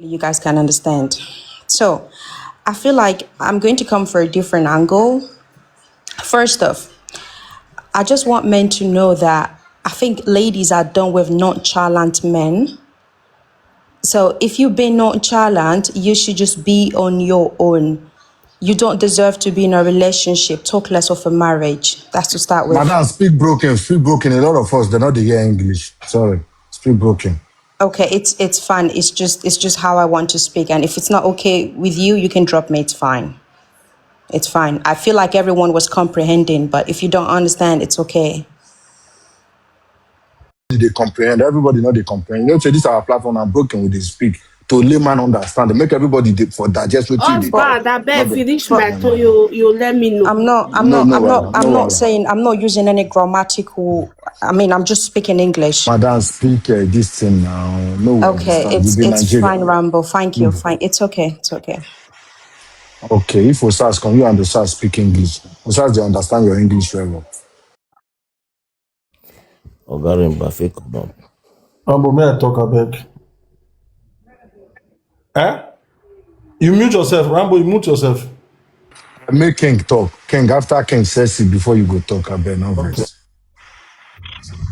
you guys can understand. So I feel like I'm going to come for a different angle. First off, I just want men to know that I think ladies are done with nonchalant men. So if you've been nonchalant, you should just be on your own. You don't deserve to be in a relationship, talk less of a marriage. That's to start with. Madam, speak broken, speak broken. A lot of us, they're not the hear English. Sorry, speak broken. Okay, it's fine. It's just how I want to speak. And if it's not okay with you, you can drop me. It's fine. It's fine. I feel like everyone was comprehending, but if you don't understand, it's okay. They comprehend. Everybody know they comprehend. You know, say this our platform and broken with they speak. To layman understand. They make everybody for digest what they talk. Husband, I beg finish But my tone. You let me know. I'm not saying, I'm not using any grammatical. I mean, I'm just speaking English. Madam, speak this thing now. No, Okay, it's fine, Rambo. Thank you. Fine. It's okay. It's okay. Okay, if Osas come, you and Osas speak English. Osas, they understand your English very well. Ogarin Buffet come up. Rambo, may I talk abeg? Eh? You mute yourself, Rambo. You mute yourself. Make King talk. King, after King says it before you go talk, I better not Okay. verse.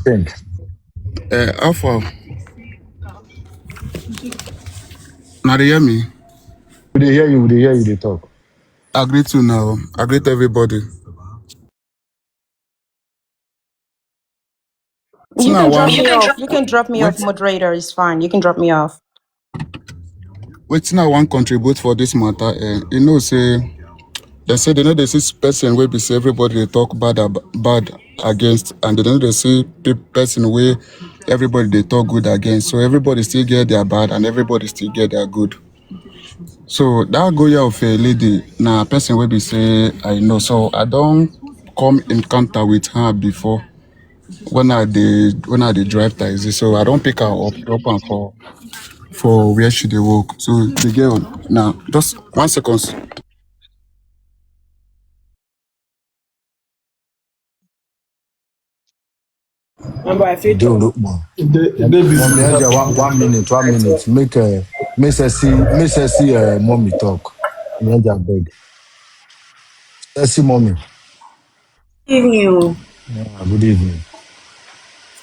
King. Alpha, now they hear me. They hear you, they talk. Agree to now. Agree to everybody. You Now can drop one me off. You can drop me off, wait, moderator. It's fine. You can drop me off. wait now one contribute for this matter. You know, say they know they see person where be say everybody they talk bad against, and they know they see person where everybody they talk good against. So everybody still get their bad and everybody still get their good. So that Goya of a lady, now person will be say I know. So I don't come encounter with her before when I did drive taxi. So I don't pick her up, drop her for where she dey work. So the girl now just 1 second. Remember, I feel Do talk. look more. They busy. Mommy, I just 1 minute. Make her see mommy talk. Me just beg. Let's see mommy. Evening o. Good evening.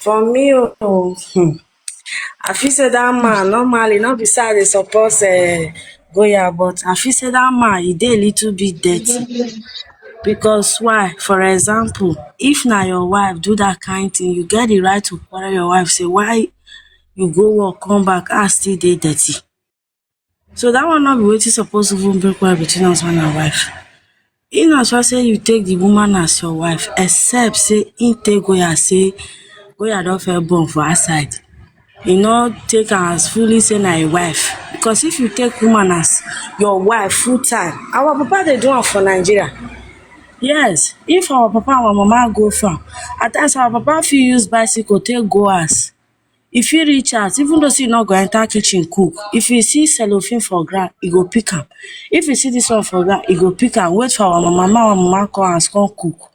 For me I feel say that man normally not be say I dey support Goya, but I feel say that man he dey a little bit dirty. Because why? For example, if na your wife do that kind thing, you get the right to quarrel your wife, say why you go work, come back, and still dey dirty. So that one not be wetin suppose even break quarrel between husband and wife. In as far say you take the woman as your wife, except say he take Goya say Goya don first born for outside. You no take am as fully say na a wife. Because if you take woman as your wife full time, our papa dey do am for Nigeria. Yes, if our papa and our mama go farm, at times our papa fit use bicycle take go house. If he reach out, even though say he no go enter kitchen cook, if he see cellophane for ground, he go pick am. If he see this one for ground, he go pick am, wait for our mama come house come cook.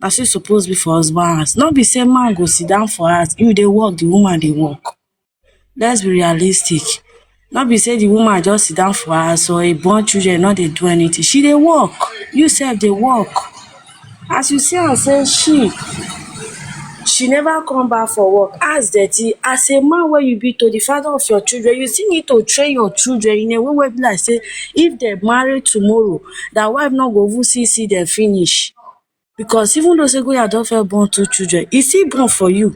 Na so e suppose be for husband house. No be say man go sit down for house, you dey work, the woman dey work. Let's be realistic. No be say the woman just sit down for house or a born children no dey do anything. She dey work. You sef dey work. As you see am say she never come back for work, house dirty. As a man wey you be to the father of your children, you still need to train your children in a way wey be like say if dem marry tomorrow, that wife no go even see dem finish. Because even though say Goya don first born 2 children, e still born for you.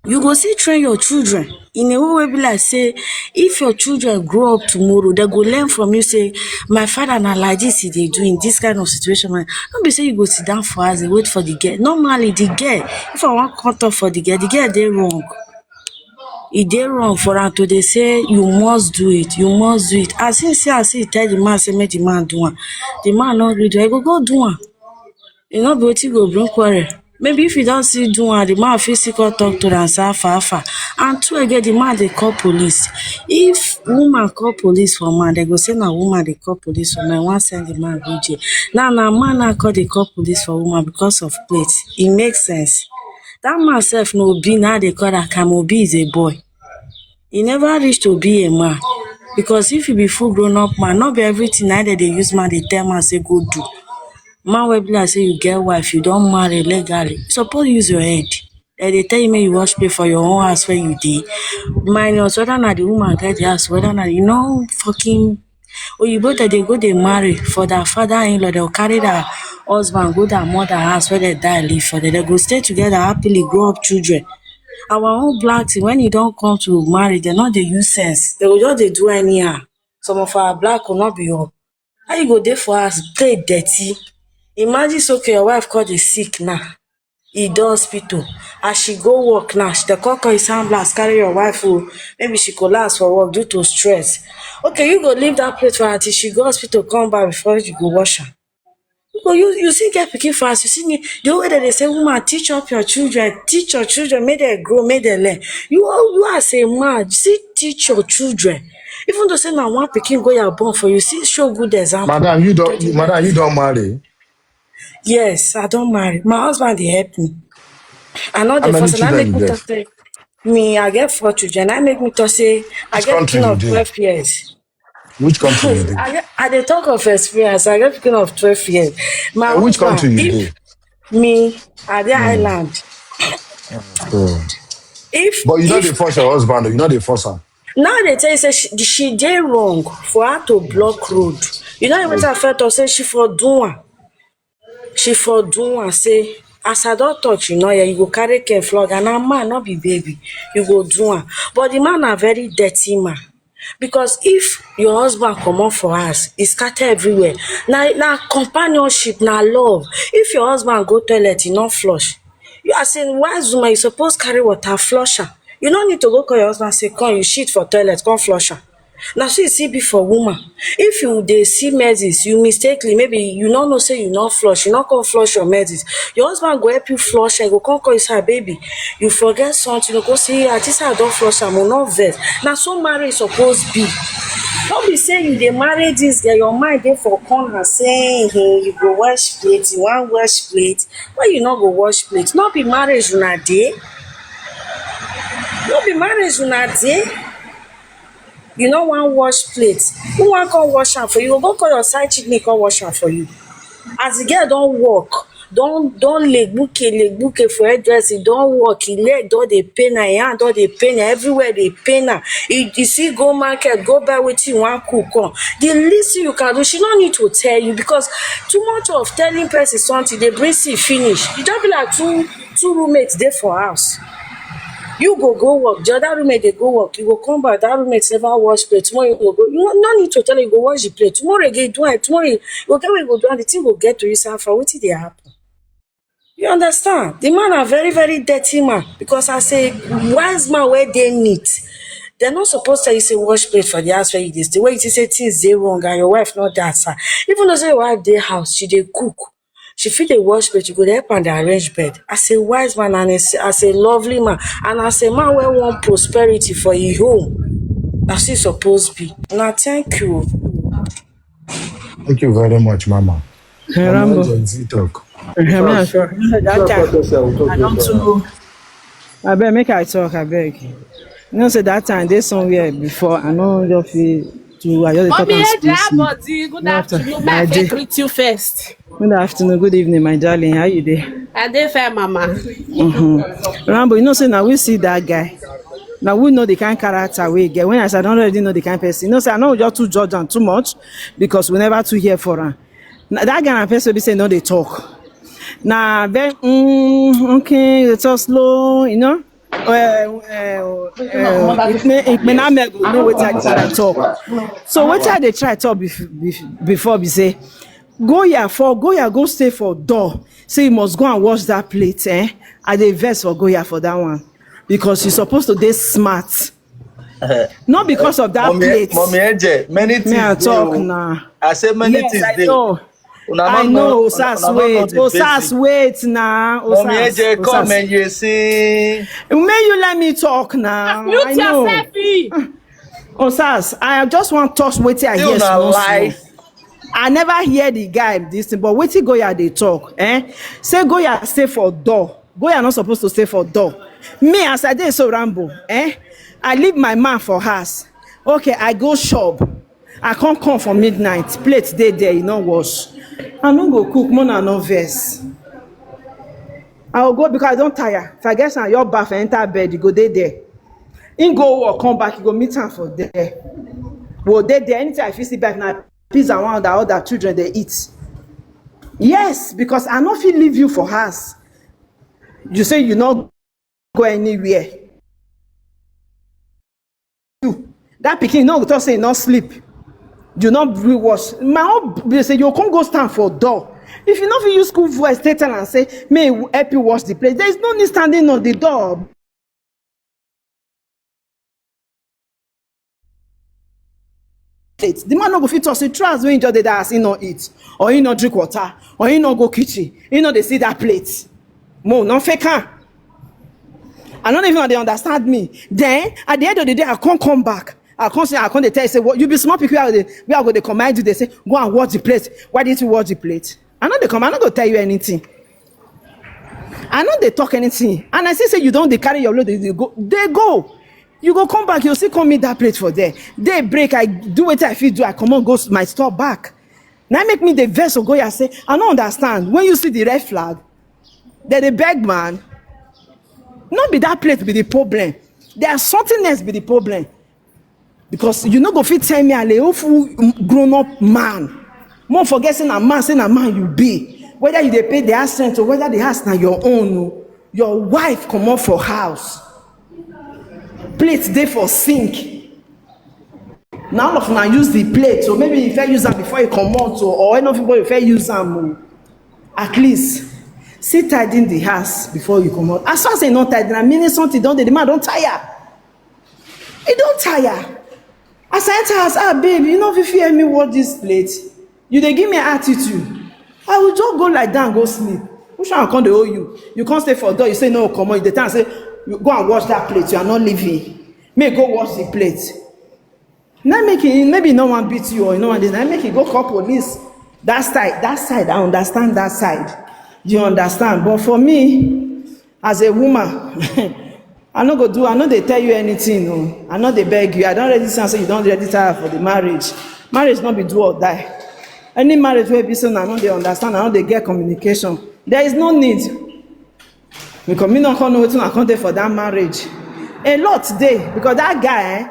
You go still train your children in a way wey be like say if your children grow up tomorrow, dem go learn from you say my father na like dis e dey do in dis kind of situation. No be say you go sit down for house dey wait for the girl. Normally the girl, if I wan come talk for the girl dey wrong. E dey wrong for am to dey say you must do it, you must do it. As he see am say he tell the man say make the man do am, the man no gree do am, he go do am. E no be wetin go bring quarrel. Maybe if you don still do am, the man fit still come talk to am say how. And two again, the man dey call police. If woman call police for man, dem go say na woman dey call police for man, wan send the man go jail. Now na man now call dey call police for woman because of plate. E make sense. That man sef no Obi na dey call that kind. Obi is a boy. He never reach to be a man. Because if you be full grown up man, not be everything na dem dey use man dey tell man say go do. Man wey be like say you get wife, you don marry legally, you suppose use your head. Dem dey tell you make you wash plate for your own house where you dey. Minus whether na the woman get the house, whether na you no fucking oyibo dem dey go dey marry for their father-in-law, dem go carry their husband go their mother house where dem die leave for dem. Dem go stay together happily grow up children. Our own black thing, when e don come to marry, dem no dey use sense. Dem go just dey do anyhow. Some of our black will not be up. How you go dey for house plate dirty? Imagine say okay your wife come dey sick now, e dey hospital, as she go work now, dem come call you say ambulance carry your wife maybe she collapse for work due to stress. Okay, you go leave that plate for her till she go hospital come back before you go wash am. You still get pikin for house, you see me the way that they say woman teach up your children, make dem grow, make dem learn. You as a man, still teach your children. Even though say na one pikin Goya born for you, still show good example. Madam, you don't marry. Yes, I don marry. My husband dey help me. I no How dey many force am. I children make you me get? talk say me, I get 4 children. I make me talk say I Which get country pikin you of dey? 12 years. Which country you dey? I dey talk of experience. I get pikin of 12 years. My Which country husband, you dey? if me, I dey Mm. island. So, but you know they If force your husband, you know they force her. now they tell you say she dey wrong for her to block road. You know wetin I first talk say she for do am. She for do am say as I don touch you know yeah, you go carry cane flog and na man no be baby. You go do am. But the man na very dirty man. Because if your husband comot for house, e scatter everywhere. Na companionship, na love. If your husband go toilet, e no flush. You as a wise woman, you suppose carry water flush am. You no need to go call your husband say come you shit for toilet, come flush am. Na so e still be for woman. If you dey see menses, you mistakenly maybe you no know say you no flush, you no come flush your menses. Your husband go help you flush am, e go come call you say baby you forget something, you go say dis I don flush am o, no vex. Na so marriage suppose be. No be say you dey marry dis girl, your mind dey for corner say you go wash plate, you wan wash plate. Why you no go wash plate? No be marriage una dey. No be marriage una dey. You no wan wash plate, who wan come wash am for you? You go call your side chick make come wash am for you. As the girl don work, don legbuke for hairdressing, don work, e leg don dey pain am, e hand don dey pain am, everywhere dey pain am. You see go market, go buy wetin you wan cook come. The least thing you can do, she no need to tell you because too much of telling person something dey bring see finish. E just be like two roommates dey for house. You go work, the other roommate dey go work, you go come back, that roommate never wash plate, tomorrow you go, you no need to tell her you go wash the plate, tomorrow again do am, tomorrow you go get where you go do am, the thing go get to you say for wetin dey happen. You understand? The man na very very dirty man because as a wise man wey dey neat, dem no suppose tell you say wash plate for the house where you dey stay, where you see say things dey wrong and your wife no dey outside. Even though say your wife dey house, she dey cook, she fit dey wash plate, you go dey help am dey arrange bed. As a wise man and as a lovely man and as a man wey want prosperity for e home, na so e suppose be. Una thank you. Thank you very much, Mama. Mama, Rambo. Gen Z talk. I'm sure. That time, I don't know. I beg, make I talk, I beg. You know, say that time, they somewhere before, I know just feel to, I just talk Mommy, and hey, speak. body. Good afternoon. May I greet you first? Good afternoon, good evening, my darling. How you there? I dey fair, Mama. Rambo, you know, say now we see that guy. Now we know the kind character we get. When I say I don't already know the kind person, you know, say I know just too judge am too much because we never too hear for am. Now that kind of person be say no, they talk. Now then, okay, it's so slow, you know. It may not make go know what I try talk. So what I they try talk before we say Goya go stay for door. Say you must go and wash that plate. I dey vex for Goya for that one because you supposed to dey smart. Not because of that plate. Mommy Eje, many things. Me I talk now. I say many Yes, things I dey. know. I know, Osas wait. Osas wait now. Mommy Eje, come and you sing. May you let me talk now? Mute I know. yourself. Osas, I just want to touch wetin I hear Still small life. small. I never hear the guy this thing, but wetin Goya dey talk, say Goya stay for door. Goya not supposed to stay for door. Me as I dey so Rambo, I leave my man for house. Okay, I go shop. I can't come for midnight. Plate dey there, you no wash. I no go cook, more than no vex. I will go because I don't tire. If I get some your bath and enter bed, you go there. In go work, come back, you go meet am for there. Well, there, anytime I feel see back now, pizza one that other children they eat. Yes, because I no fit leave you for house. You say you not go anywhere. You that pikin no go talk say no sleep. You not wash. My own they say you can't go stand for door. If you not fit use school voice, take tell and say, may I help you wash the place. There is no need standing on the door. The man no go fit talk say trust when you just dey that he no eat or he no drink water or he no go kitchen he no dey see that plate. Mo no fake am. I don't even know they understand me. Then at the end of the day I can't come back. I can't dey tell you say what you be small people we are go dey command you. They say go and wash the plate. Why didn't you wash the plate? I know they come. I no go tell you anything. I know they talk anything. And I say you don't dey carry your load. They go. You go come back, you still come meet that plate for there. Day break, I do what I feel do, I come on, go my store back. Now make me the verse of Goya say, I don't understand. When you see the red flag, they're the beg man. Not be that plate be the problem. There's something else be the problem. Because you know go fit tell me a full grown up man. More forgetting a man you be. Whether you they pay the house rent or whether the house now your own, your wife come up for house. Plate dey for sink. Now all of una use the plate, so maybe you first use am before you comot or any of you first use am. At least sit tidy in the house before you comot. As far as you no tidy, na meaning something don dey. The man don tire. He don tire. As I enter house, babe, you no fit hear me wash this plate. You dey give me attitude. I will just go lie down go sleep. Which one come dey owe you? You come stay for door, you say no comot. You dey tell am say you go and wash that plate. You are not leaving. May go wash the plate. Now make it maybe no one beat you or no one this. Now make it go call police. That side, I understand that side. You understand? But for me, as a woman, I no dey tell you anything. No. I no dey beg you. I don't ready say you don't ready tire for the marriage. Marriage not be do or die. Any marriage where be so I no dey understand, I no dey get communication. There is no need. Because me not know wetin I come there for that marriage. A lot today because that guy,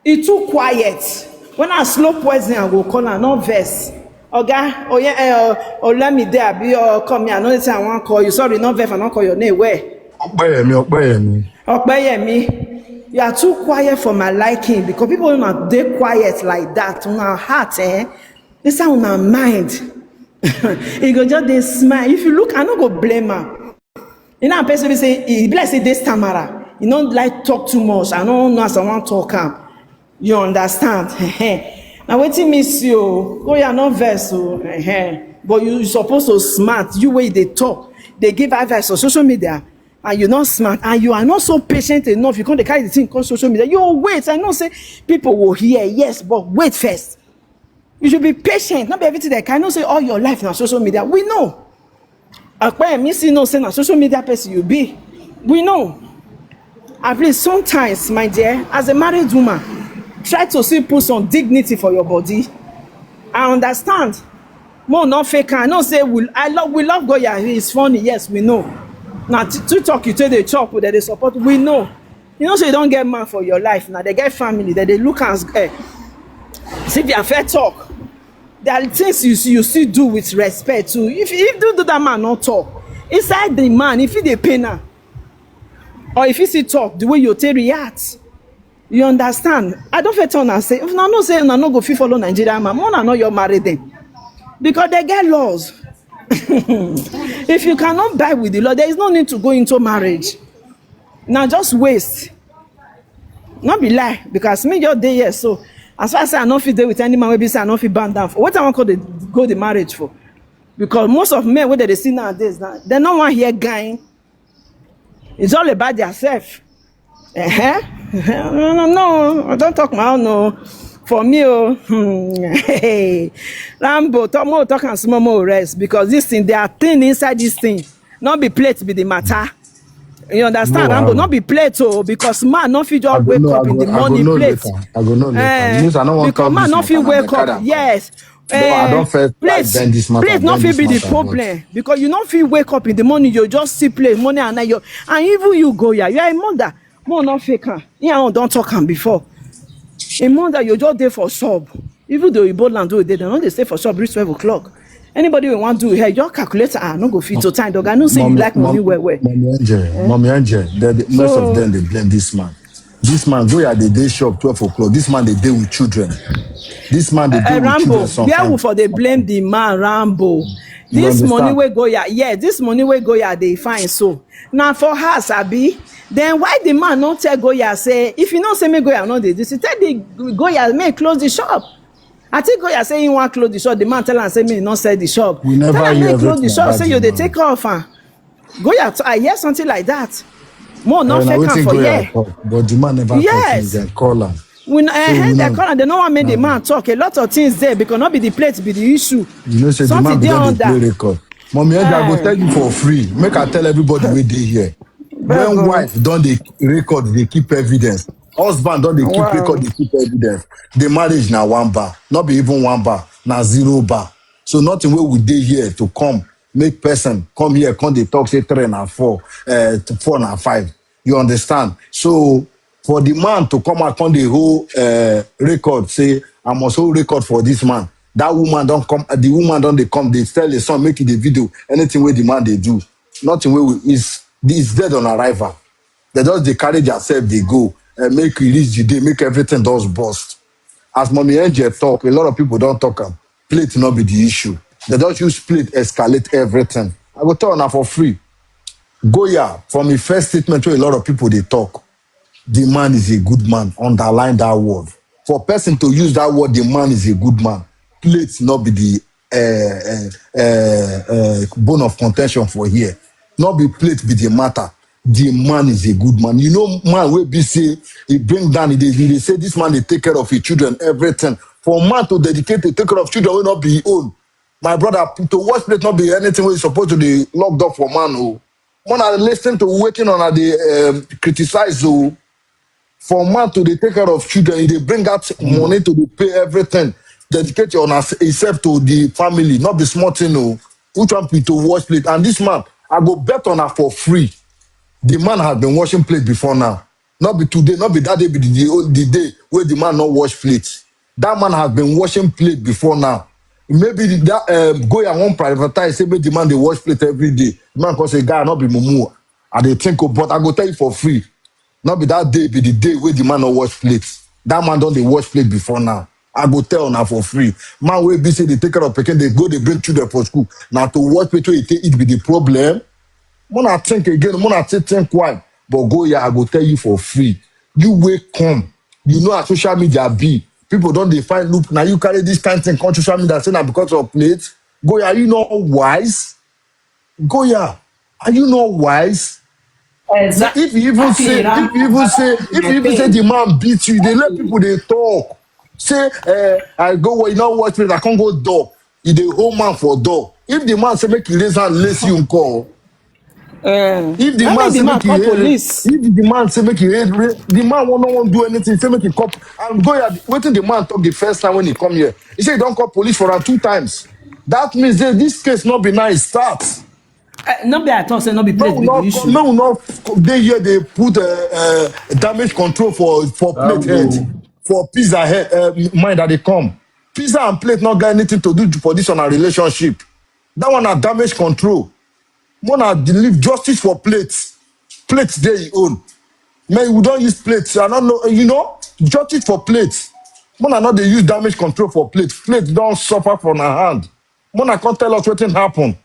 he too quiet. When I slow poison, I go call am, no vex. Oga, let me there, be or come here. I know say I want call you. Sorry, no vex, I not call your name. Where? Okpeyemi. You are too quiet for my liking because people not dey quiet like that. Una heart, this is una mind. You go just dey smile. If you look, I no go blame am. You know, a person will say, he be like say this Tamara. You don't like talk too much. I don't know as I want talk am. You understand? Now wetin miss you? Go ya no verse o. But you supposed to smart. You way they talk. They give advice on social media. And you're not smart. And you are not so patient enough. You can't carry the thing on social media. You wait. I know say people will hear. Yes, but wait first. You should be patient. Not be everything they can. I know say all your life on social media. We know. Akpeyemi see no say na social media person you be. We know. At least sometimes, my dear, as a married woman, try to still put some dignity for your body. I understand. More not fake. I know say we love Goya. He's funny. Yes, we know. Now to talk you to the chop that they support. We know. You know, so you don't get man for your life. Now they get family that they look and see if you are fair talk. There are things you still do with respect too. If you do that man not talk, inside the man, if he dey pain am, or if he still talk, the way you take react, you understand. I don't fit turn and say, if no say una no go fit follow Nigerian man, una know you're married them. Because they get laws. If you cannot buy with the law, there is no need to go into marriage. Now just waste. Not be lie, because me just dey here so. As far as I no fit dey with any man wey be say I no fit band down for. What I want to go the marriage for? Because most of men wey they see nowadays, they no want hear guy. It's all about themselves. No, I don't talk my own. No. For me, Rambo, talk and small more rest because this thing, there are things inside this thing. Not be plate be the matter. You understand? No, Rambo, not be play too, because man not fit I just go wake know, up in the I go morning know plate. later. I go know later. You know, I don't want to Because talk man this not matter. fit Now, wake make up. carry am come. Yes. Though I don't first try Plate, bend this matter, plate not bend fit this be the matter, but problem. Because you not fit wake up in the morning, you just see plate morning and night. And even you go, yeah, you are a mother. More not fake. Yeah, don't talk am before. A mother, you just there for sub. Even though you both land do it, they don't they stay for sub reach 12 o'clock. Anybody we want to do here, your calculator, no go fit to time. Dog, I know say you like money well. Mommy Angel, most of So, them they blame this man. This man go at the day shop 12 o'clock. This man they deal with children. This man they deal with children Rambo, where we sometimes. for they blame the man Rambo. You This money understand? we Goya, yeah, this money we Goya they find so. Now for her, Sabi, then why the man not tell Goya say, if you not say me Goya not dey this, tell the Goya may close the shop. I think Goya say he want close the shop, the man tell am say me not sell the shop. We Tell never am hear may close the everything shop, about say the you they man. take off. Goya, I hear something like that. More not Now fake am waiting for go here yeah. talk, but the man never talk finish. Yes. Then call him. We So we they know. call am, they no wan make the Now man talk. A lot of things there because not be the plate be the issue. you know say the man Something be there don dey play under. record. Mommy Angel, I go tell you for free. Make I tell everybody wey dey here. When Bego. wife don dey record, dey keep evidence. Husband don dey keep record, Wow. dey keep evidence. The marriage na one bar, not be even one bar, na zero bar. So nothing wey we dey here to come make person come here come dey talk say three na four, four na five. You understand? So for the man to come out come dey hold record say I must hold record for this man. That woman don come, the woman don dey come dey tell the son make e dey video anything wey the man dey do. Nothing wey is dead on arrival. They just dey carry themselves dey go make e reach the day make everything just burst. As Mommy Angel talk, a lot of people don talk am. Plate no be the issue. They just use plate escalate everything. I go tell una for free. Goya, from the first statement wey a lot of people dey talk, the man is a good man. Underline that word. For person to use that word, the man is a good man. Plate not be the bone of contention for here. Not be plate be the matter. The man is a good man. You know, man wey be say he bring down, he dey say this man dey take care of his children, everything. For man to dedicate to take care of children wey not be his own. My brother, to watch plate not be anything wey supposed to be locked up for man. Oh, man, I listen to waiting on the criticize. Oh, for man to dey take care of children, they bring out money to dey pay everything. Dedicate yourself to the family, not be small thing. Oh, which one be to wash plate? And this man, I go bet on her for free. The man has been washing plate before now. Not be today, not be that day, be the day where the man not wash plate. That man has been washing plate before now. Maybe that Goya won't privatize, say make the man they wash plate every day. The man can say, guy, not be mumu. And they think, oh, but I go tell you for free. Not be that day, be the day where the man not wash plate. That man don't they wash plate before now. I go tell now for free. Man will be say they take care of picking, they go, they bring children for school. Now to wash plate, it be the problem. Mona think again, Mona think why. But go here, I go tell you for free. You will come. You know how social media be. People don't define loop. Now you carry this kind of thing on social media saying that because of plate. Go here, are you not wise? Go here. Are you not wise? Exactly. If you even say, the man beat you, they let people they talk. Say, I go where you not watch me, I can't go door. You the whole man for door. If the man say make you raise hand, lace you call. If the I man make the say man make you call hate, police. if the man say make you hate, the man won't do anything. Say make you call. I'm going. Waiting the man talk the first time when he come here. He say he don't call police for her 2 times. That means that this case not be nice. Start. No be at all say no be No, plate be the issue. they here they put damage control for plate head, Rambo. for pizza head mind that they come. Pizza and plate not got anything to do for this on a relationship. That one are damage control. One are leave justice for plates. Plates they own. Man, we don't use plates. I don't know, justice for plates. One are not they use damage control for plates. Plates don't suffer from our hand. One I can't tell us what happen.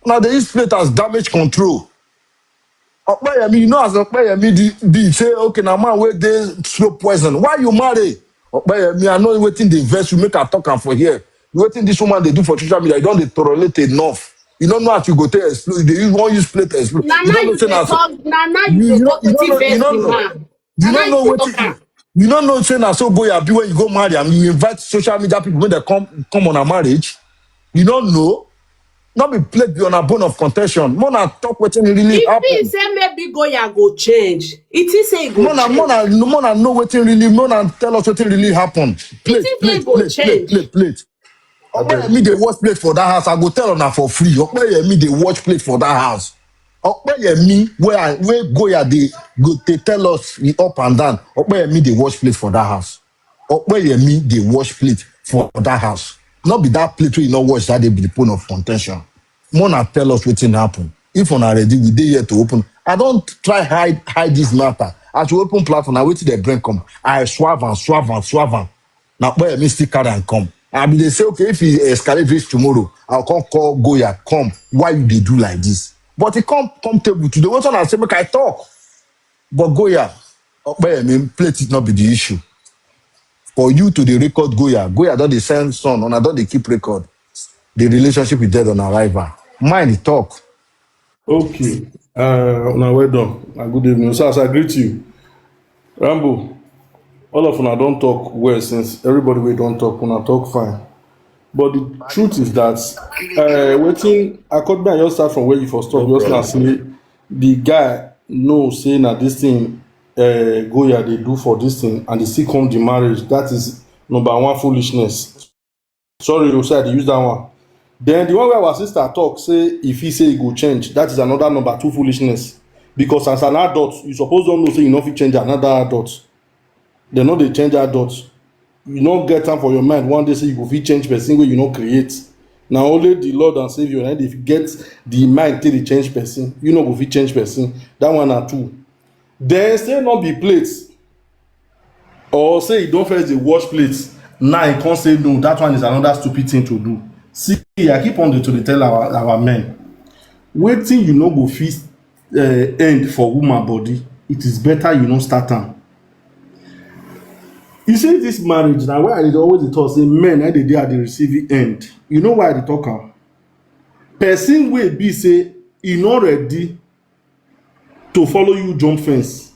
Now they use plate as damage control. Okpeyemi, you know as Okpeyemi be say, okay, now man where they slow poison. Why you marry? Okpeyemi, I know waiting the verse you make a talk am for here. You waiting this woman they do for social media, you don't they tolerate enough. You don't know how to go to explode. They won't use plate to explode. You Nana don't know you saying dey that. talk. Nana you You dey you don't talk. you don't Wetin know you vex don't the know man? you Nana don't you know dey what talk am. you don't know saying that so Goya be when you go marry and you invite social media people when they come on a marriage. You don't know. Not be played be on a bone of contention. Mona talk wetin really If he happen. say maybe Goya go change, it is say he go change. Mona know wetin really. Mona tell us wetin really happen. It Plate, is say he plate, go plate, plate, change. plate, plate. I beg. Okpeyemi dey watch plate for that house. I go tell una for free. Okpeyemi dey watch plate for that house. Okpeyemi where Goya they tell us the up and down. Okpeyemi dey watch plate for that house. Okpeyemi dey watch plate for that house. Not be that plate wey you no watch that dey be the point of contention. Mona tell us wetin happen. If una ready, we dey here to open. I don't try hide this matter. As you open platform, na wetin dey bring come. I swerve am. Now where me still carry and come. I be they say, okay, if he escalate reach tomorrow, I'll call Goya, come. Why you they do like this? But he come table today. What I say, make I talk. But Goya, where me plate it not be the issue. For you to the record Goya don't they send son, and I don't they keep record. The relationship with dead on arrival. Mind the talk. Okay. Now well done. Good evening. So as I greet you, Rambo, all of una don't talk well since everybody we don't talk, una talk fine. But the truth is that waiting, according to just start from where you first talk, just now say the guy knows saying that this thing Goya they do for this thing and they still come the marriage. That is number one foolishness. Sorry, you said use that one. Then the one where our sister talk say if he say he go change, that is another number two foolishness. Because as an adult, you suppose don't know say you know if you change another adult. They know they change adults. You don't get time for your mind. One day say you go fit change person where you not create. Now only the Lord and Savior, and if you get the mind till the change person, you know go fit change person. That one are two. Then say not be plates. Or say you don't first the wash plates. Now you can't say no. That one is another stupid thing to do. See, I keep on to tell our men. Waiting you know go fit end for woman body. It is better you don't start am. You see this marriage now why I always talk say men and they are the receiving end. You know why I talk am? Person wey be say e no ready to follow you jump fence,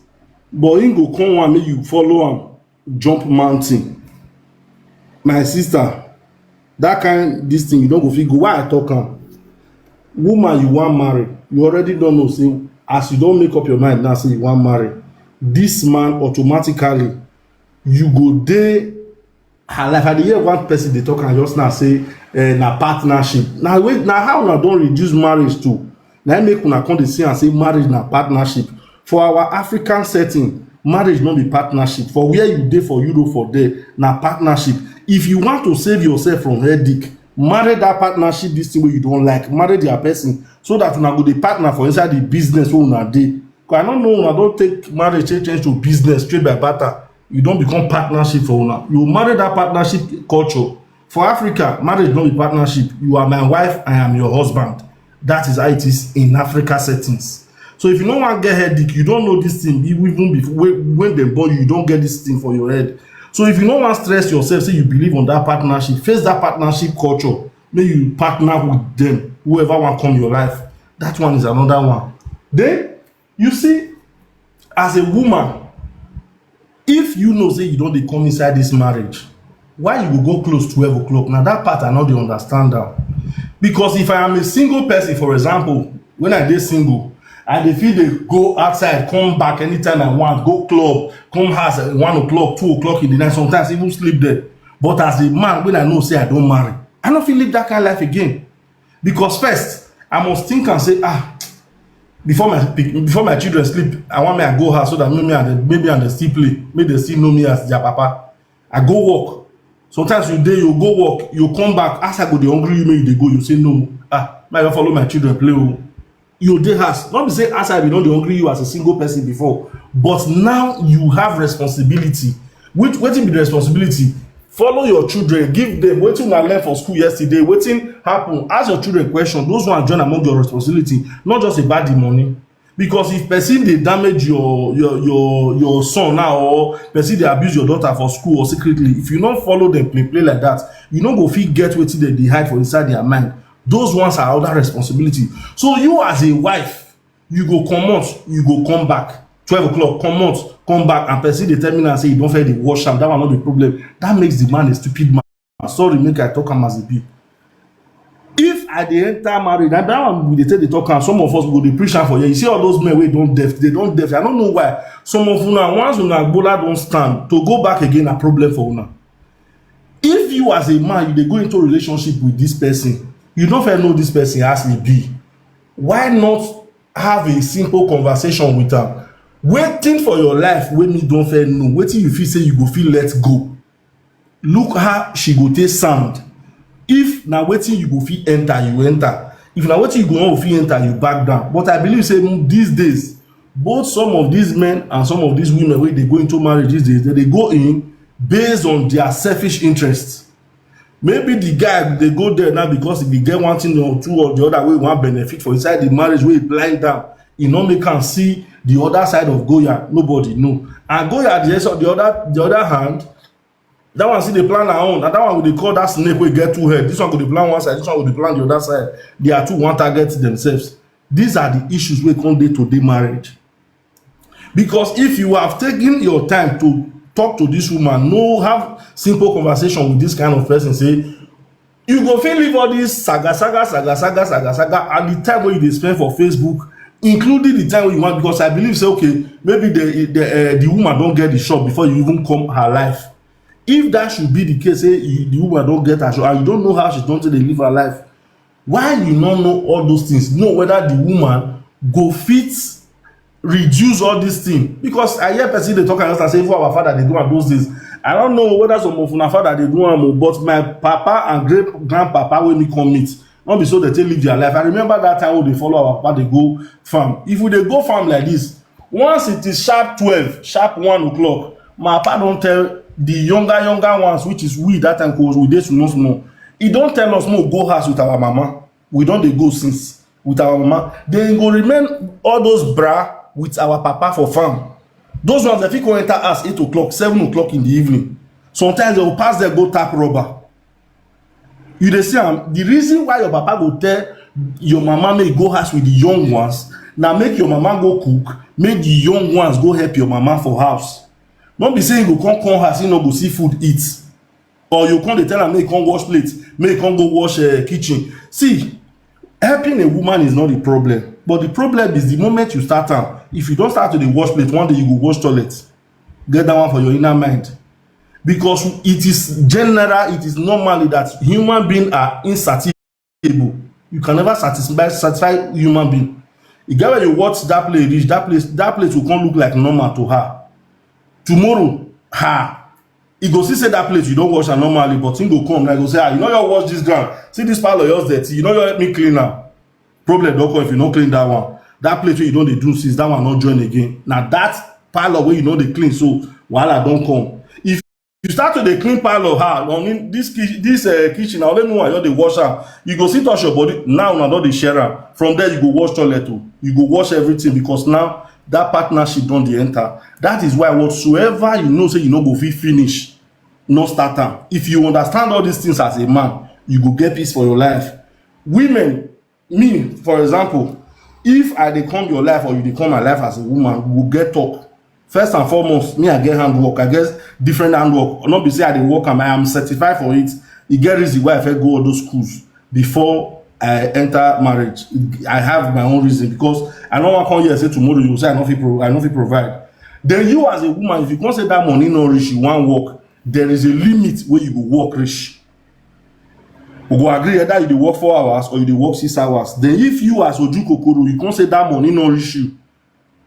but him go come one make you follow am jump mountain. My sister, that kind this thing you don't go fit go. Why I talk am? Woman you wan marry, you already don't know say as you don't make up your mind now say you wan marry, this man automatically you go dey her life. I dey hear one person dey talk and just now say na partnership. Na how una don reduce marriage to? Na make una come dey see am say marriage na partnership. For our African setting, marriage no be partnership. For where you dey for Europe for there, na partnership. If you want to save yourself from headache, marry that partnership this thing wey you don like, marry their person so that una go dey partner for inside the business wey una dey. Because I no know una don take marriage change to business straight by barter. You don't become partnership for una. You marry that partnership culture. For Africa, marriage don't be partnership. You are my wife, I am your husband. That is how it is in Africa settings. So if you don't want to get headache, you don't know this thing. Even before when they born you, you don't get this thing for your head. So if you don't want to stress yourself, say you believe on that partnership, face that partnership culture. May you partner with them, whoever want come your life. That one is another one. Then you see, as a woman, if you know say you don't dey come inside this marriage, why you go close 12 o'clock? Now that part I no dey understand am. Because if I am a single person, for example, when I dey single, I dey fit dey go outside, come back anytime I want, go club, come house at 1 o'clock, 2 o'clock in the night, sometimes even sleep there. But as a man, when I know say I don't marry, I no fit live that kind of life again. Because first, I must think and say, before my children sleep, I want me to go house so that maybe I still play, maybe they still know me as their papa. I go work. Sometimes you go work, you come back, as I go the hungry you make they go, you say no. I follow my children play. You dey house. Not be say as I be not the hungry you as a single person before, but now you have responsibility. Wetin be the responsibility? Follow your children, give them wetin una learn for school yesterday, wetin happen, ask your children question. Those ones join among your responsibility, not just about the money. Because if person dey damage your son now, or person dey abuse your daughter for school or secretly, if you no follow them play like that, you no go fit get wetin dem dey hide for inside their mind. Those ones are other responsibility. So you as a wife, you go comot, you go come back 12 o'clock, come back, and person dey tell me now say you don fit dey wash am. That one no be problem. That makes the man a stupid man. Sorry, make I talk am as e be. If I dey enter marriage, na that one we dey take dey talk am, some of us go dey preach am for here. You see all those men wey don deaf, they don deaf. I don't know why. Some of una, once una gbola don stand, to go back again na problem for una. If you as a man, you dey go into relationship with this person, you don't fit know this person as e be. Why not have a simple conversation with am? Waiting for your life wey me don fit know, wetin you feel say you go fit let go. Look how she go take sound. If na wetin you go fit enter, you enter. If na wetin you go wan fit enter, you back down. But I believe say these days, both some of these men and some of these women wey dey go into marriage these days, they dey go in based on their selfish interests. Maybe the guy dey go there now because if he get one thing or two or the other wey wan benefit for inside the marriage wey he blind am, e no make am see the other side of Goya. Nobody know. And Goya the other hand, that one still dey plan her own, and that one we dey call that snake wey get two head. This one go dey plan one side, this one go dey plan the other side. They are two one target themselves. These are the issues wey come dey today marriage. Because if you have taken your time to talk to this woman, have simple conversation with this kind of person, say you go fit leave all this saga, and the time wey you dey spend for Facebook, including the time wey you want, because I believe say okay, maybe the woman don get the shop before you even come her life. If that should be the case, say the woman don't get her shop and you don't know how she don't dey live her life, why you not know all those things? Know whether the woman go fit reduce all these things. Because I hear person dey talk and say for our father they do am those days. I don't know whether some of una father they do am, but my papa and great grandpapa wey me come meet, not be so they take live their life. I remember that time when they follow our papa, they go farm. If we dey go farm like this, once it is sharp 12, sharp 1 o'clock, my papa don't tell the younger ones, which is we that time, because we dey small. He don't tell us more go house with our mama. We don't dey go since with our mama. They go remain all those bra with our papa for farm. Those ones, if you go enter us 8 o'clock, 7 o'clock in the evening, sometimes they will pass there, go tap rubber. You dey see the reason why your papa go tell your mama may go house with the young ones, now make your mama go cook, make the young ones go help your mama for house. Don't be saying you go come house, you no go see food eat, or you come dey tell am make you come wash plate, make you come go wash kitchen. See, helping a woman is not the problem, but the problem is the moment you start am. If you don't start to dey wash plate, one day you go wash toilet. Get that one for your inner mind, because it is general, it is normally that human beings are insatiable. You can never satisfy human being. You get when you watch that plate reach, that place will come look like normal to her. Tomorrow, he go see say that plate you don't wash am normally, but him go come like go say, you know you wash this ground, see this pile of yours dirty, you know you help me clean am. Problem don come if you no clean that one. That plate wey you don dey do since, that one not join again. Now that pile of wey you know dey clean, so wahala don come. If you start to dey clean pile of her, this kitchen, na only one you dey wash am, you go see touch your body. Now una don dey share am. From there you go wash toilet o, you go wash everything, because now that partnership don dey enter. That is why whatsoever you know say you no go fit finish, no start am. If you understand all these things as a man, you go get peace for your life. Women, me for example, if I dey come your life or you dey come my life as a woman, we go get talk. First and foremost, me I get handwork. I get different handwork. Not be say I dey work am, I am certified for it. E get reason why I fit go all those schools before I enter marriage. I have my own reason, because I no wan come here and say tomorrow you say I no fit provide. Then you as a woman, if you come say that money no reach, you wan work, there is a limit where you go work reach. We go agree either you dey work 4 hours or you dey work 6 hours. Then if you as Oju Kokoro, you come say that money no reach you,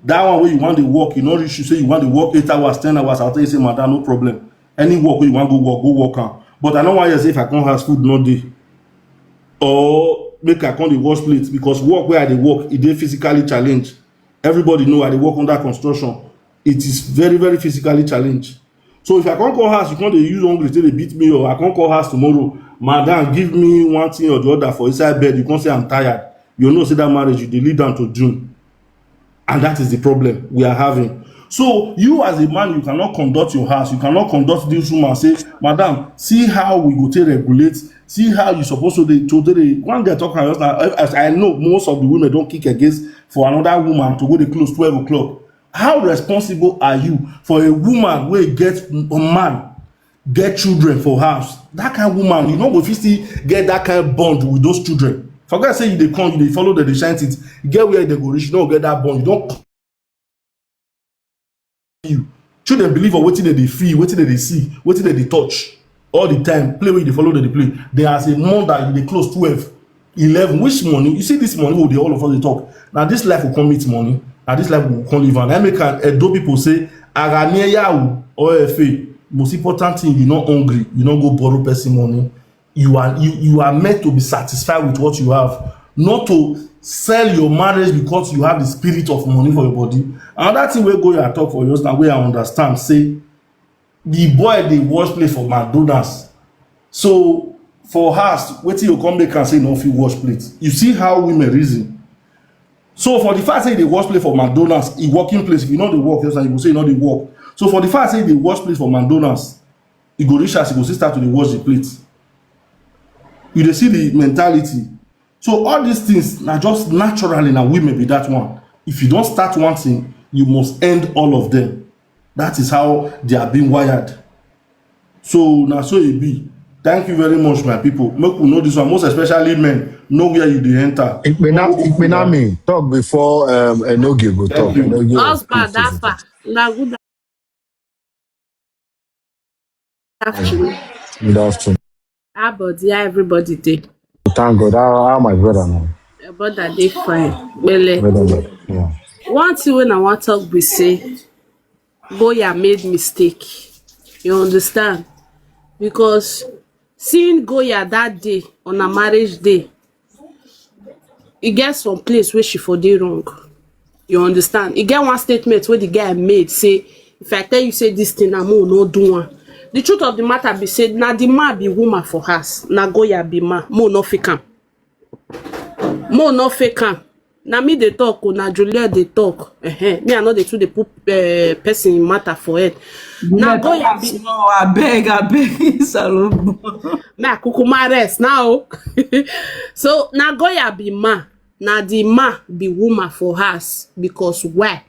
that one where you want to work, you no reach you, say you want to work 8 hours, 10 hours, I'll tell you say madam, no problem. Any work where you want go work am. But I no wan hear say if I come house food no dey, or make I come dey wash plate, because work where I dey work, e dey physically challenged. Everybody know I dey work under construction. It is very, very physically challenged. So if I can't call house, you can't use hungry till they beat me, or I can't call house tomorrow, madam, give me one thing or the other for inside bed, you can't say I'm tired. You know, say that marriage, you dey lead down to June. And that is the problem we are having. So you as a man, you cannot conduct your house, you cannot conduct this woman and say, madam, see how we go to regulate, see how you supposed to do one day talking, as I know most of the women don't kick against for another woman to go to close 12 o'clock. How responsible are you for a woman where gets a man get children for house, that kind of woman, you know, go fit still get that kind of bond with those children. Forget say you dey come, you dey follow them, dey shine it, get where they go reach, you don't get that bond. You don't you. Children believe on wetin dem dey feel, wetin dem dey see, wetin dem dey touch all the time. Play wey you dey follow dem dey play. They as a mother, you dey close 12, 11. Which money? You see this money wey dey all of us dey talk. Na this life will come meet money. Na this life will come live am. Na make am Edo people say, "Ara ni eyawo OFA." Most important thing, you not hungry, you not go borrow person money. You are meant to be satisfied with what you have, not to sell your marriage because you have the spirit of money for your body. Another thing wey Goya talk for you now, wey I understand, say the boy dey wash plate for McDonald's. So for house, wetin you come make am say no fit wash plate? You see how women reason. So for the fact say e dey wash plate for McDonald's, e working place, if you no dey work, you go say e no dey work. So for the fact say e dey wash plate for McDonald's, e go reach as e go still start to dey wash the plate. You dey see the mentality. So all these things na just naturally na women be that one. If you don start one thing, you must end all of them. That is how they are being wired. So na so e be. Thank you very much, my people. Make we know this one, most especially men, know where you dey enter. Ikpenami, talk before Enoge go talk. Husband, that far. Na good afternoon. Good afternoon. How about yeah, everybody dey? Thank God. How my brother now? Your brother dey fine. Bele. Yeah. One thing when I want to talk be say, Goya made mistake. You understand? Because seeing Goya that day on a marriage day, e get some place where she for dey wrong. You understand? E get one statement where the guy made say, if I tell you say this thing, I will not do one. The truth of the matter be said, na the man be woman for us, na Goya be man. Mo no fake am. Mo no fake am. Na me dey talk, na Juliet dey talk. Me I know the two dey put person in matter for head. Na Goya be. No, I beg, Salome. Me I kukuma rest now. So na Goya be man. Na the man be woman for us because why?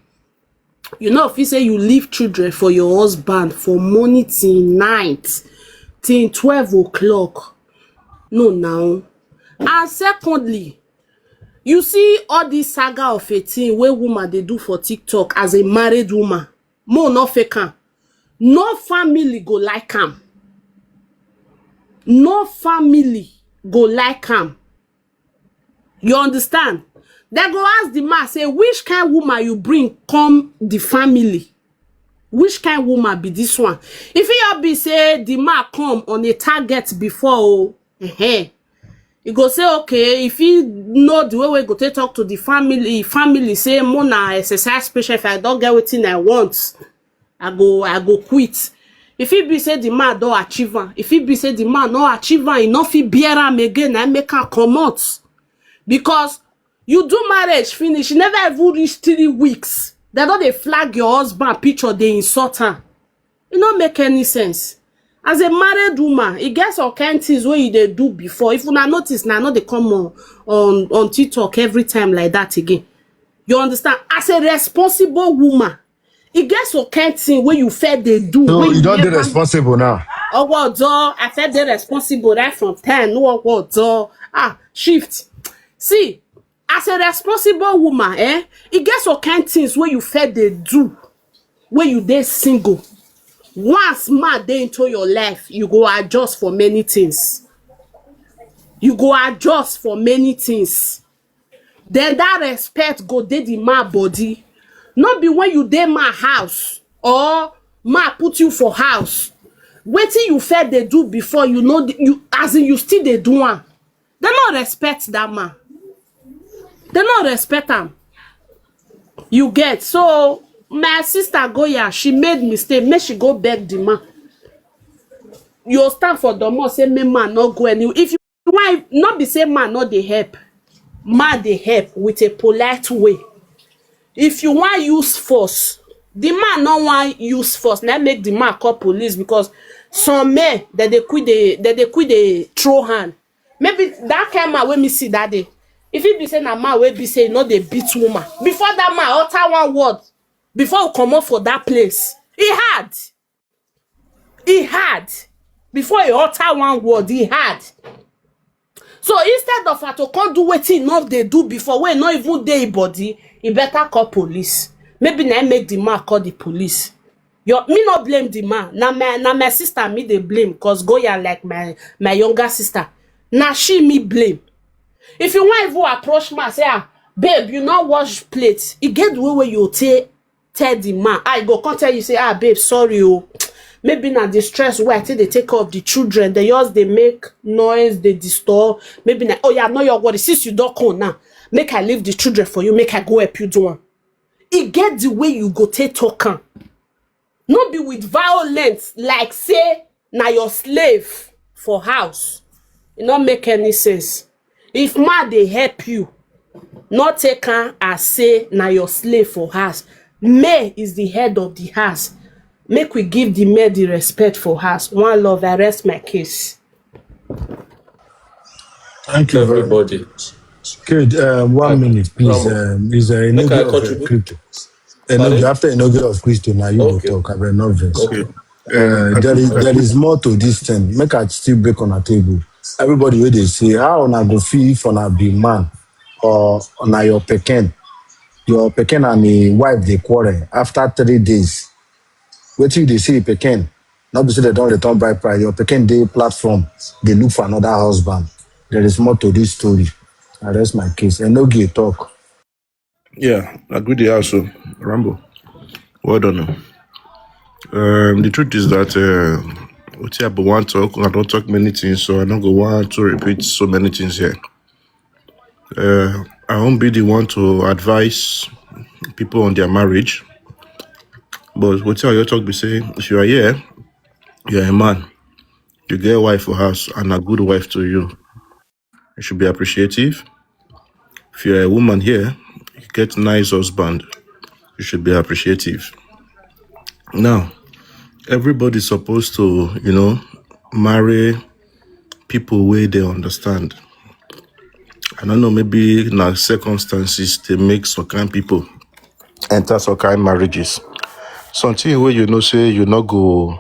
You know, if you say you leave children for your husband for morning till night, till 12 o'clock. No, now. And secondly, you see all this saga of a thing where woman they do for TikTok as a married woman. Mo no fake am. No family go like am. No family go like am. You understand? They go ask the man, say, which kind of woman you bring come the family? Which kind of woman be this one? If you be say the man come on a target before, you go say, okay, if you know the way we go to talk to the family say, Mona exercise patient, if I don't get everything I want, I go quit. If he be say the man don't achieve am, if he be say the man no achieve am, he no fit bear am again, I make am comot. Because you do marriage finish, you never even reach 3 weeks. They don't dey flag your husband picture, they insult am. It no make any sense. As a married woman, it gets all kind things where you dey do before. If you not notice, now not they come on TikTok every time like that again. You understand? As a responsible woman, it gets all kind thing where you fed they do. So you don't be responsible now. Oh what I felt they responsible right from 10. No what shift. See, as a responsible woman, it gets all kind things where you fed they do, where you dey single. Once man dey into your life, you go adjust for many things. You go adjust for many things. Then that respect go dey the man body. Not be when you dey man house or man put you for house. Wetin you fed they do before, you know you as in you still dey do am. They not respect that man. They not respect am. You get so. My sister Goya, she made mistake. Make she go beg the man. You stand for the man, say me man not go anywhere. If you want not be say man not dey help, man dey help with a polite way. If you want use force, the man no want use force. Now make the man call police because some men that they quit the throw hand. Maybe that kind of man when me see that day. If he be saying a man will be saying no they beat woman. Before that man utter one word. Before we come up for that place, he had. He had. Before he utter one word, he had. So instead of her to come do wetin enough they do before, when not even dey body, he better call police. Maybe now make the man call the police. Me not blame the man. Na my sister me they blame, cause Goya like my younger sister. Now she me blame. If you want even approach me, say, babe, you not wash plates. It get the way where you tell the man. I go come tell you, say, babe, sorry, oh. Maybe na the stress where I think they take care of the children. They just they make noise, they disturb. Maybe na, oh yeah, I know your worry. Since you don't come now, make I leave the children for you. Make I go help you do one. It get the way you go take talk. Not be with violence, like say na your slave for house. It not make any sense. If man they help you, not take her as say na your slave for house. May is the head of the house. Make we give the maid the respect for house. One love, I rest my case. Thank you, everybody. Good. 1 minute, please. Is a inaugural of crypto. After inaugural of crypto, now you go talk. I will not verse. Okay. There is more to this thing. Make I still break on a table. Everybody where they say, how on a go feel if on a be man or on your pecan and the wife they quarrel after 3 days. Wait till they see pecan. Not because they don't return by price. Your pecan day platform, they look for another husband. There is more to this story. I rest my case. And no gay talk. Yeah, I agree there also. Rambo. Well done. The truth is that I want to talk, I don't talk many things, so I don't go want to repeat so many things here. I won't be the one to advise people on their marriage. But what you talk be saying, if you are here, you are a man, you get a wife for house and a good wife to you. You should be appreciative. If you're a woman here, you get a nice husband, you should be appreciative. Now, everybody's supposed to, marry people where they understand. I don't know, maybe in circumstances they make some kind of people enter some kind of marriages. Something where say you not go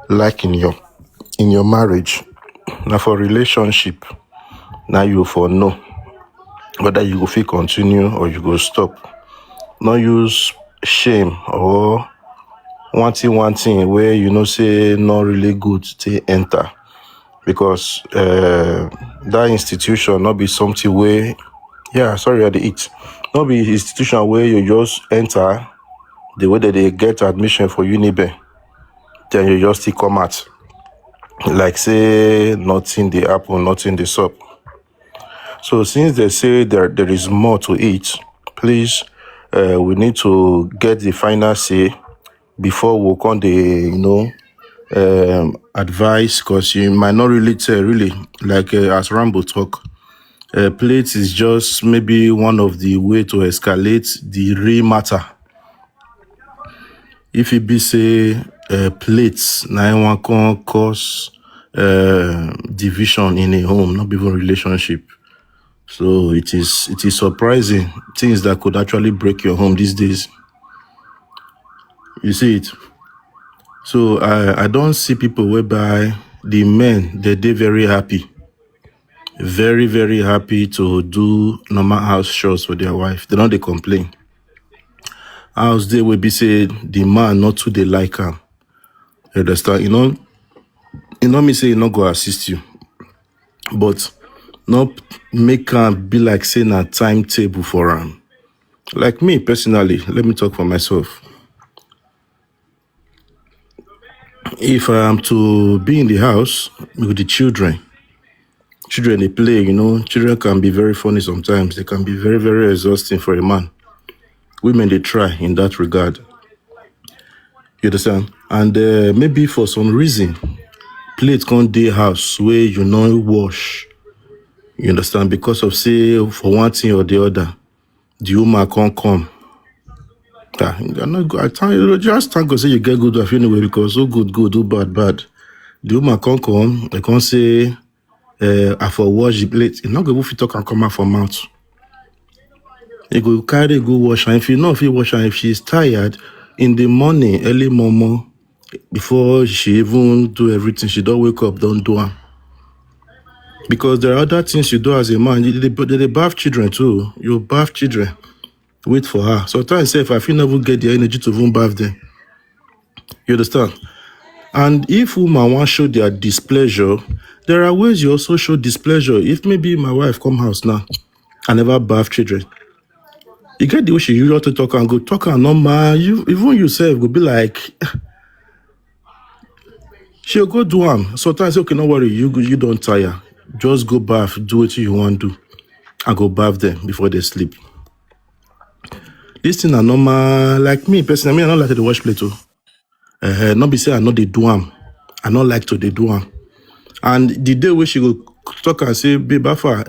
like in your marriage. Now for relationship, now you for know whether you go feel continue or you go stop. Not use shame or one thing where say not really good to enter. Because that institution not be something where I dey eat. Not be institution where you just enter the way that they get admission for Unibe, then you just still come out. Like say nothing they happen, nothing they sup. So since they say there is more to it, please we need to get the final say before we come the advice, because you might not really tell really like as Rambo talk. Plate is just maybe one of the way to escalate the real matter. If it be say plates, now one can cause division in a home, not even relationship. So it is surprising things that could actually break your home these days. You see it. So I don't see people whereby the men they're very happy. Very, very happy to do normal house chores for their wife. They don't complain. House they will be say the man not too they like him. You understand? Me say he not go assist you. But not make him be like saying a timetable for him. Like me personally, let me talk for myself. If I am to be in the house with the children they play, children can be very funny sometimes. They can be very, very exhausting for a man. Women, they try in that regard. You understand? And maybe for some reason, plate can't dey house where you not wash. You understand? Because of say, for one thing or the other, the woman can't come. I tell you, just thank God say you get good wife anyway, because so good, do bad. The woman can't come, they can't say, I for wash the plate. You're not going to talk and come out from mouth. You go carry, go wash her. If you know if you wash her, if she's tired, in the morning, early momo, Before she even do everything, she don't wake up, don't do am. Because there are other things you do as a man. They bath children too. You bath children. Wait for her. Sometimes if I feel never get the energy to even bath them. You understand? And if women want to show their displeasure, there are ways you also show displeasure. If maybe my wife come house now, I never bath children. You get the way she usually to talk and go talk and normal. You even yourself will be like, she'll go do am. Sometimes okay, no worry, you don't tire. Just go bath, do what you want to do, and go bath them before they sleep. This thing are normal. Like me personally, I don't like to wash plate too. Not be say I know they do am. I don't like to they do am. And the day where she go talk and say, babe, Alpha,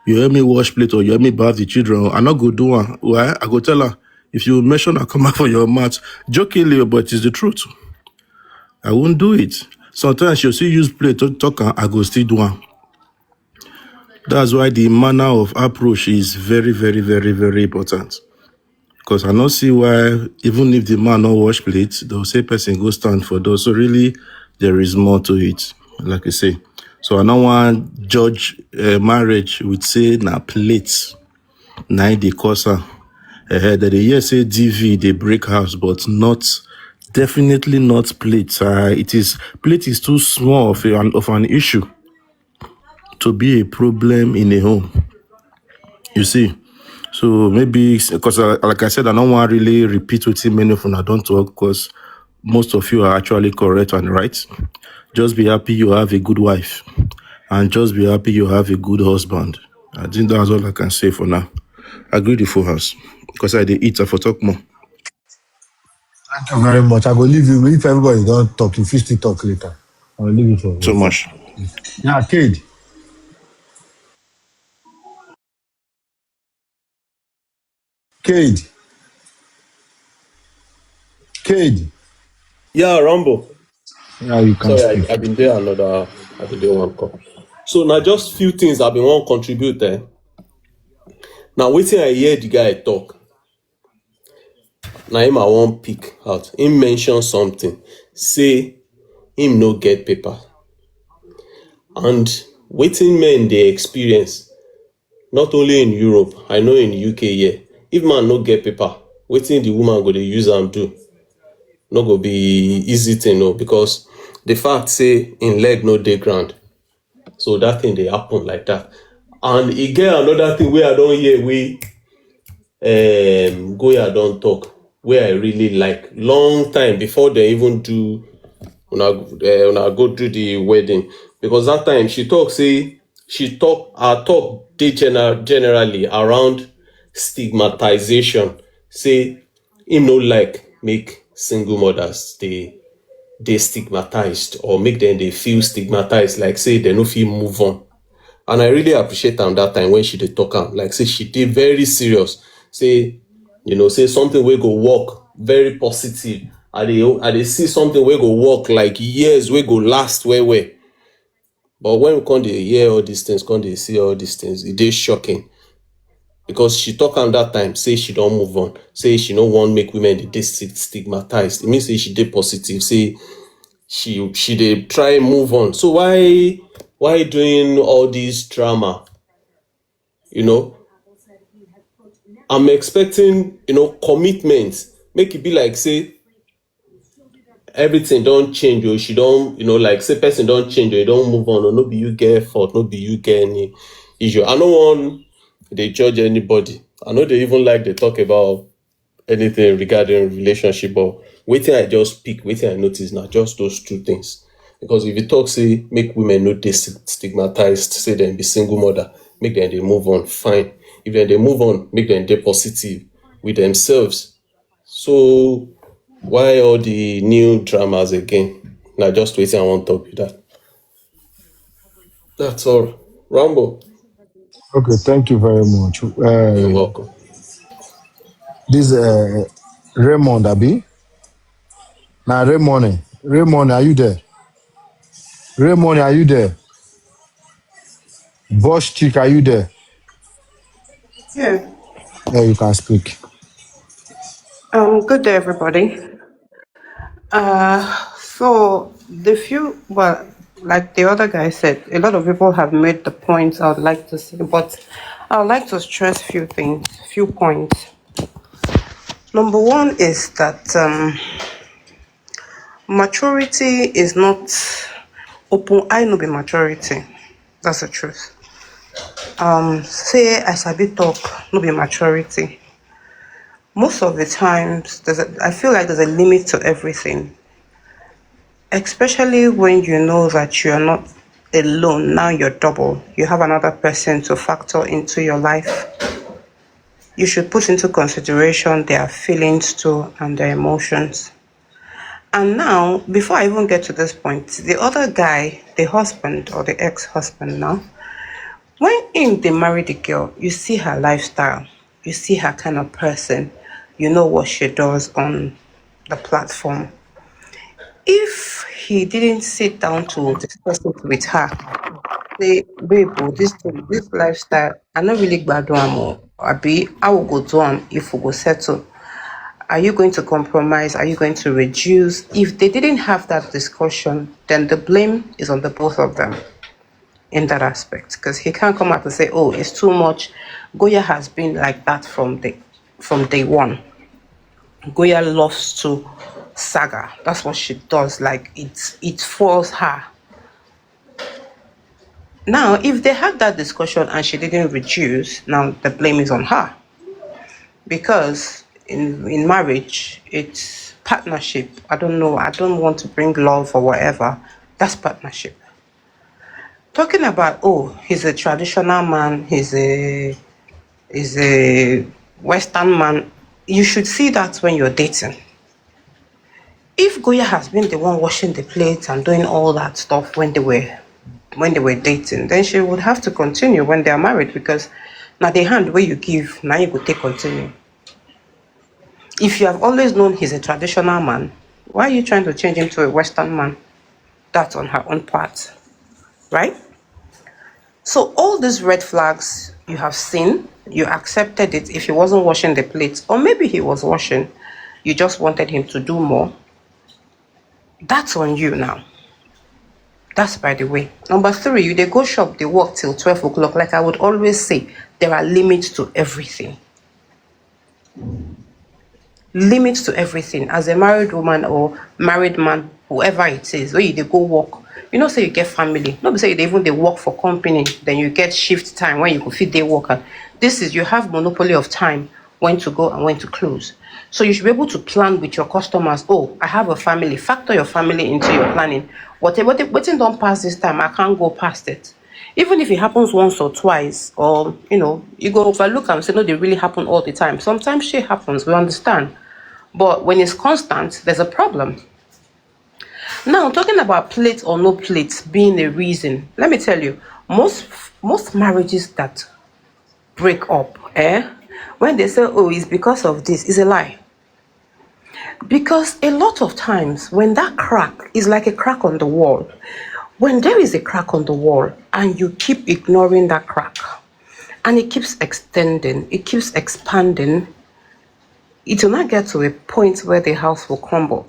you hear me wash plate or you hear me bath the children, I not go do one. Why? I go tell her, if you mention I come out for your mouth, jokingly, but it's the truth. I won't do it. Sometimes she'll still use plate to talk and I go still do one. That's why the manner of approach is very, very, very, very important. Because I not see why, even if the man not wash plates, they'll say person go stand for those. So really, there is more to it, like I say. So I don't want judge marriage with say na plates, na the cause her. That they hear say DV they break house, but not definitely not plates. Plate is too small of an issue to be a problem in a home. You see. So maybe, because like I said, I don't want to really repeat what many of you don't talk, because most of you are actually correct and right. Just be happy you have a good wife, and just be happy you have a good husband. I think that's all I can say for now. I agree with the full house, because I did eat, I for talk more. Thank you very much. I will leave you. If everybody don't talk, if you still talk later, I will leave it for So later. much. Yeah, Cade. Cade. Cade. Yeah, Rambo. Yeah, you can Sorry, speak. I've been there I've been there one call. So now just few things I've been want contribute there. Now waiting I hear the guy talk. Now him I want pick out. Him mention something. Say him no get paper. And waiting men they experience, not only in Europe, I know in UK here. If man no get paper, waiting the woman go they use and do. No go be easy thing, no, because the fact say in leg no dey ground. So that thing they happen like that. And again another thing where I don't hear we Goya don't talk, where I really like long time before they even do una go do the wedding. Because that time she talk say our talk dey generally around stigmatization. Say him no like make single mothers they stigmatized, or make them they feel stigmatized, like say they no fit move on. And I really appreciate am that time when she dey talk am, like say she dey very serious. Say, say something wey go work, very positive. I dey see something wey go work like years, wey go last well. But when we come dey hear all these things, come dey see all these things, e dey shocking. Because she talk am that time, say she don move on, say she no wan make women dey stigmatized. E mean say she dey positive, say she dey try move on. So why doing all this drama? I'm expecting commitment. Make it be like say everything don't change, or she don't like say person don't change, or you don't move on, or no be you get fault, no be you get any issue. I no want they judge anybody. I know they even like they talk about anything regarding relationship, but waiting I just pick, waiting I notice now just those two things. Because if you talk say make women no dey stigmatized, say them be single mother, make them they move on, fine. If they move on, make them dey positive with themselves. So why all the new dramas again? Now just waiting I want to talk with that. That's all. Rambo, Okay, thank you very much. you're welcome. This Raymond Abi. Now Raymond. Raymond, are you there? Raymond, are you there? Boss chick, are you there? Yeah. Yeah, you can speak. Good day, everybody. So the few, well, like the other guy said, a lot of people have made the points I would like to say, but I would like to stress few things, few points. Number one is that maturity is not open. I know be maturity. That's the truth. Say I sabi talk, no be maturity. Most of the times, I feel like there's a limit to everything. Especially when you know that you're not alone, now you're double. You have another person to factor into your life. You should put into consideration their feelings too and their emotions. And now, before I even get to this point, the other guy, the husband or the ex-husband now, when they marry the girl, you see her lifestyle, you see her kind of person, you know what she does on the platform. If he didn't sit down to discuss it with her, say, babe, oh, this lifestyle, I not really bad one. Abi, I will go do if we go settle. Are you going to compromise? Are you going to reduce? If they didn't have that discussion, then the blame is on the both of them in that aspect. Because he can't come out and say, oh, it's too much. Goya has been like that from day one. Goya loves to saga. That's what she does. Like it foils her. Now, if they had that discussion and she didn't reduce, now the blame is on her. Because in marriage, it's partnership. I don't know. I don't want to bring love or whatever. That's partnership. Talking about, oh, he's a traditional man, he's a Western man. You should see that when you're dating. If Goya has been the one washing the plates and doing all that stuff when they were dating, then she would have to continue when they are married, because now the hand where you give, now you go take continue. If you have always known he's a traditional man, why are you trying to change him to a Western man? That's on her own part, right? So all these red flags you have seen, you accepted it if he wasn't washing the plates, or maybe he was washing, you just wanted him to do more. That's on you now. That's by the way. Number three, they go shop, they work till 12 o'clock. Like I would always say, there are limits to everything. Limits to everything. As a married woman or married man, whoever it is, where they go work, you know, say you get family. Not say they work for company, then you get shift time when you go fit day worker. This is, you have monopoly of time when to go and when to close. So you should be able to plan with your customers. Oh, I have a family. Factor your family into your planning. Whatever don't pass this time, I can't go past it. Even if it happens once or twice, or you go overlook and say, no, they really happen all the time. Sometimes shit happens, we understand. But when it's constant, there's a problem. Now, talking about plate or no plate being a reason, let me tell you, most marriages that break up, when they say, oh, it's because of this, is a lie. Because a lot of times when that crack is like a crack on the wall, when there is a crack on the wall and you keep ignoring that crack and it keeps extending, it keeps expanding, it will not get to a point where the house will crumble.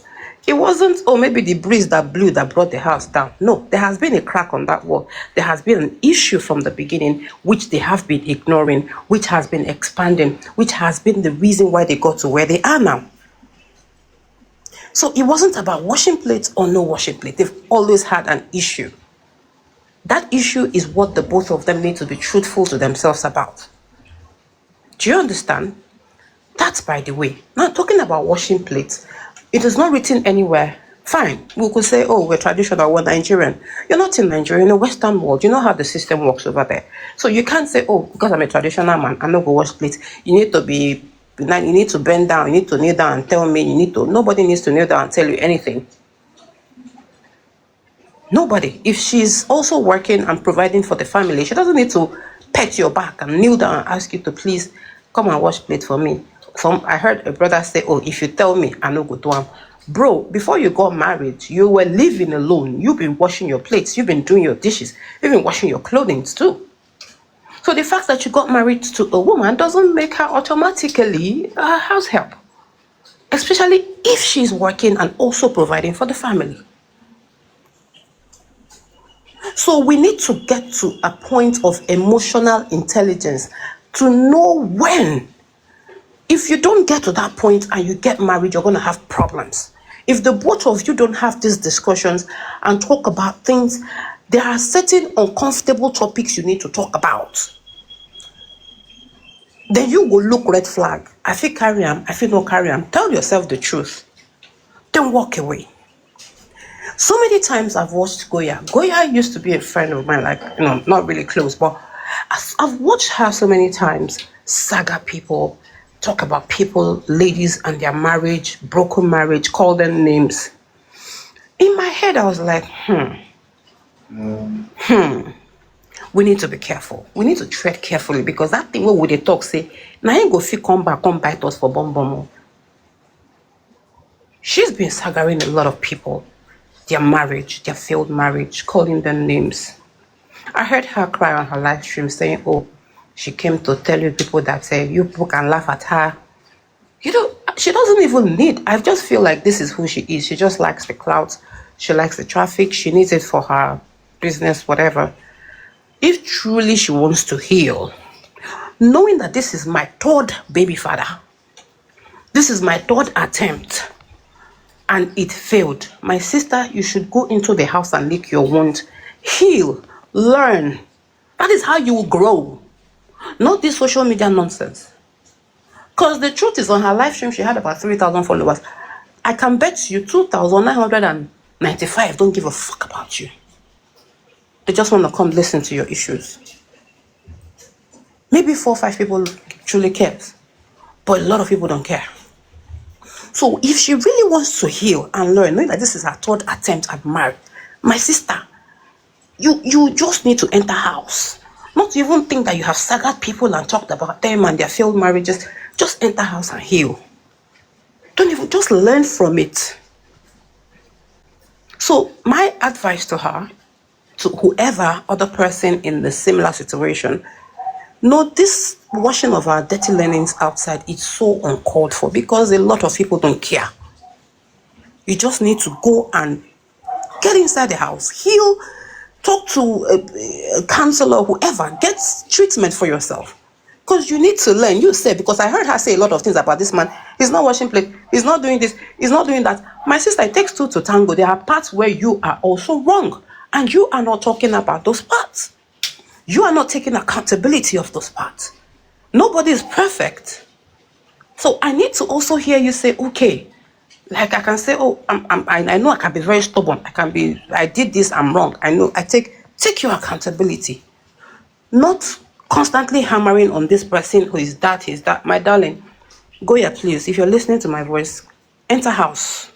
It wasn't, oh, maybe the breeze that blew that brought the house down. No, there has been a crack on that wall. There has been an issue from the beginning, which they have been ignoring, which has been expanding, which has been the reason why they got to where they are now. So it wasn't about washing plates or no washing plate. They've always had an issue. That issue is what the both of them need to be truthful to themselves about. Do you understand? That's by the way. Now, talking about washing plates, it is not written anywhere. Fine, we could say, oh, we're traditional, we're Nigerian. You're not in Nigeria, in the Western world. You know how the system works over there. So you can't say, oh, because I'm a traditional man, I'm not going to wash plates. You need to bend down, you need to kneel down and tell me, nobody needs to kneel down and tell you anything. Nobody. If she's also working and providing for the family, she doesn't need to pet your back and kneel down and ask you to please come and wash plate for me. I heard a brother say, oh, if you tell me, I no go to him. Bro, before you got married, you were living alone. You've been washing your plates. You've been doing your dishes. You've been washing your clothing too. So the fact that you got married to a woman doesn't make her automatically a house help. especially if she's working and also providing for the family. So we need to get to a point of emotional intelligence to know when. If you don't get to that point and you get married, you're going to have problems. If the both of you don't have these discussions and talk about things, there are certain uncomfortable topics you need to talk about. Then you will look red flag. I feel carry am, I feel no carry am. Tell yourself the truth. Then walk away. So many times I've watched Goya. Goya used to be a friend of mine, like, not really close, but I've watched her so many times saga people, talk about people, ladies and their marriage, broken marriage, call them names. In my head, I was like, we need to be careful. We need to tread carefully because that thing where would they talk say, now ain't go fit come back, come bite us for bomb. She's been sagaring a lot of people, their marriage, their failed marriage, calling them names. I heard her cry on her live stream saying, oh, she came to tell you people that you people can laugh at her. She doesn't even need. I just feel like this is who she is. She just likes the clout. She likes the traffic. She needs it for her business, whatever. If truly she wants to heal, knowing that this is my third baby father, this is my third attempt, and it failed. My sister, you should go into the house and lick your wound. Heal. Learn. That is how you will grow. Not this social media nonsense. Because the truth is, on her live stream, she had about 3,000 followers. I can bet you 2,995 don't give a fuck about you. They just want to come listen to your issues. Maybe 4 or 5 people truly cares. But a lot of people don't care. So if she really wants to heal and learn, knowing that this is her third attempt at marriage, my sister, you just need to enter house. Not to even think that you have staggered people and talked about them and their failed marriages. Just enter house and heal. Don't even, just learn from it. So my advice to her, to whoever other person in the similar situation, no, this washing of our dirty linens outside is so uncalled for because a lot of people don't care. You just need to go and get inside the house, heal, talk to a counselor, whoever, get treatment for yourself. Because you need to learn. You said, because I heard her say a lot of things about this man. He's not washing plate. He's not doing this. He's not doing that. My sister, it takes two to tango. There are parts where you are also wrong. And you are not talking about those parts. You are not taking accountability of those parts. Nobody is perfect. So I need to also hear you say, okay, like I can say, oh, I know I can be very stubborn. I did this, I'm wrong. I know, take your accountability. Not constantly hammering on this person who is that, he's that. My darling, Goya, please, if you're listening to my voice, enter house.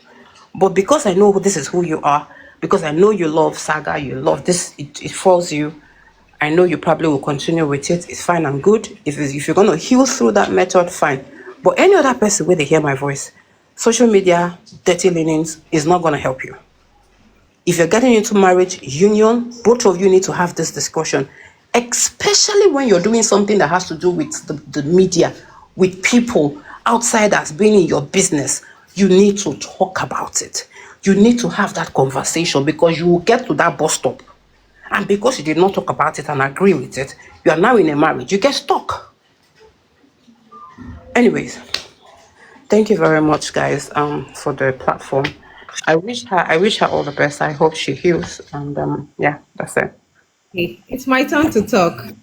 But because I know this is who you are, because I know you love saga, you love this, it falls you, I know you probably will continue with it. It's fine and good. If you're going to heal through that method, fine. But any other person where they hear my voice, social media, dirty linens is not going to help you. If you're getting into marriage, union, both of you need to have this discussion, especially when you're doing something that has to do with the media, with people, outsiders being in your business. You need to talk about it. You need to have that conversation because you will get to that bus stop. And because you did not talk about it and agree with it, you are now in a marriage. You get stuck. Anyways, thank you very much, guys, for the platform. I wish her all the best. I hope she heals. And yeah, that's it. Okay, it's my turn to talk.